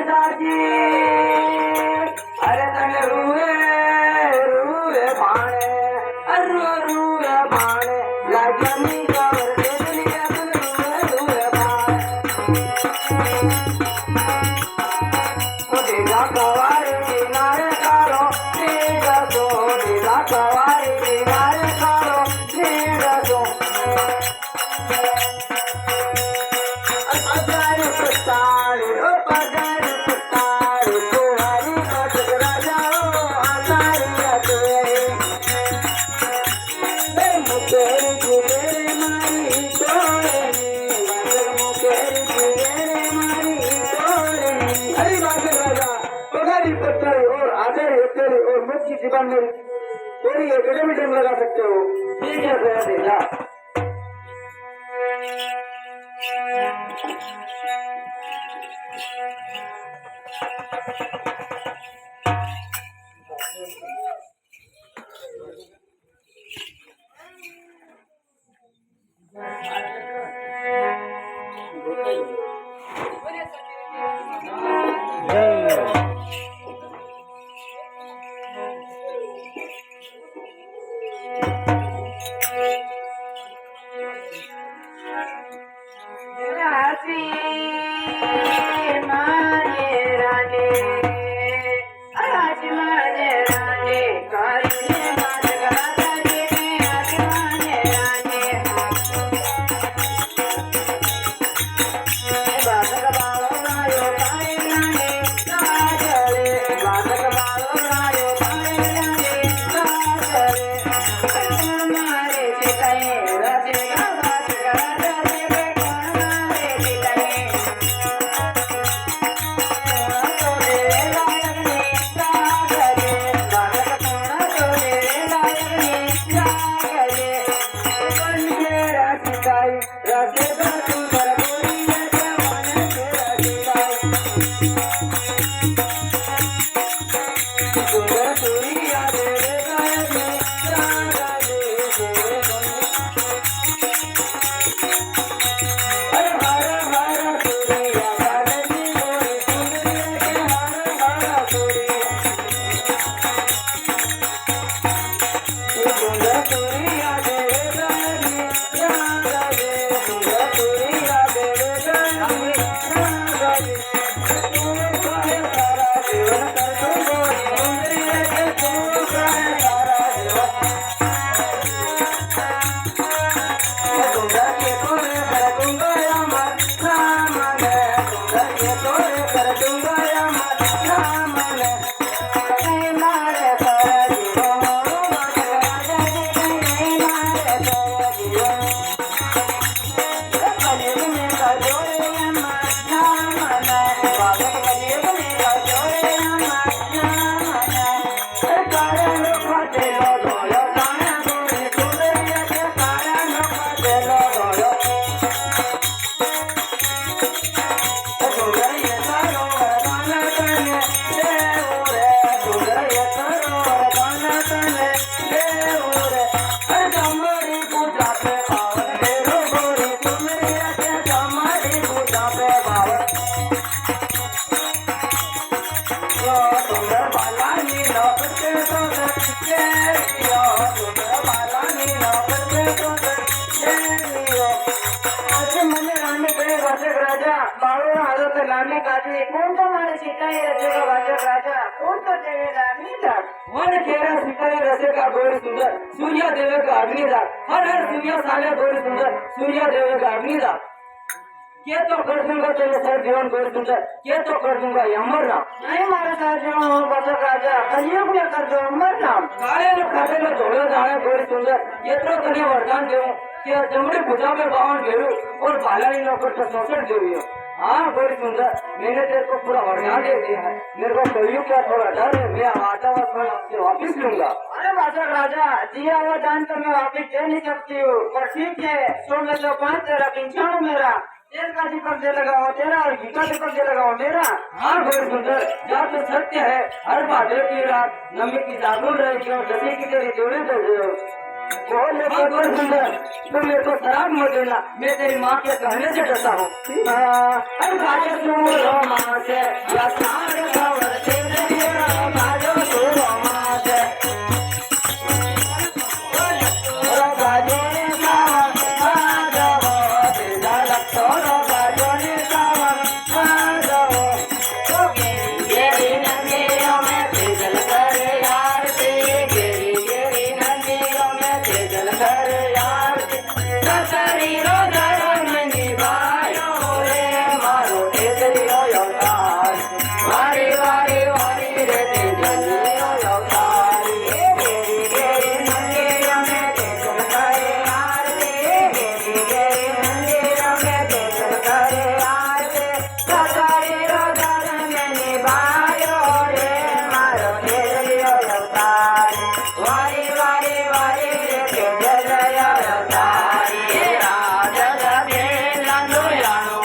दादी अरे तने रुए रुए भाणे रुए भाणे लगनी कर दुनिया रुए रुए भाणे देगा कवारी किनारे कारो देगा सो देगा कवारी किनारे कारो देगा सो पगार पुतारी ओ पगार पुतारी तुम्हारी मत राजा ओ हमारी अकेले मुकेर गुलेर मारी तोड़े मुकेर गुलेर मारी तोड़े अरे बात राजा पगारी पुतारी और आदर तेरे और मुझकी जीवन में थोड़ी एकेडमी लगा सकते हो ठीक है भैया लाने काजी कौन तो मारे सिताई रचेगा वाचक राजा कौन तो देवेगा अग्निदान वन केरा सिताई रचेगा गौरी सुंदर सूर्य देवेगा अग्निदान हर हर सूर्य साले गौरी सुंदर सूर्य देवेगा अग्निदान ये तो कर दूंगा तेरे सर जीवन गौरी सुंदर ये तो कर दूंगा अमर नाम नहीं मारे सर जीवन वाचक राजा कलियुग में कर दो अमर नाम काले नो खाते नो धोले जाने गौरी सुंदर ये तो तने वरदान देऊं कि जमड़ी भुजा में 52 घेरू और बालानी नो पर 64 देवियो हाँ गौरी सुंदर मैंने तेरे को पूरा वरदान दे दिया है मेरे को कलियुग का थोड़ा डर है मैं आता हुआ मैं आपसे वापिस लूंगा अरे वाचक राजा दिया हुआ दान तो मैं वापिस दे नहीं सकती हूँ पर ठीक है 100 में से 5 तेरा 95 मेरा तेल का दीपक दे लगाओ तेरा और घी का दीपक दे लगाओ मेरा हाँ गौरी सुंदर क्या तो सत्य है हर भाद्र की रात नमी की जागुन रहेगी और दसी की तेरी जोड़ी दे गौरी सुंदर तुम मेरे को शराब मत देना मैं तेरी माँ के कहने से डरता हूँ माते या सारखावर तेजरिया माझो सुरो माते बाजोने सावन माझो तेजा लागतो बाजोने सावन माझो गेरी नंदियों में तेजल करे आरती गेरी गेरी नंदियों में तेजल करे आरती दशरी रोजायो मंगी बायो रे मारो तेजलियो अवतार वारी वारी वारी रे तेजलियो अवतार गेरी गेरी नंदियों में तेजल करे आरती गेरी गेरी नंदियों में तेजल करे आरती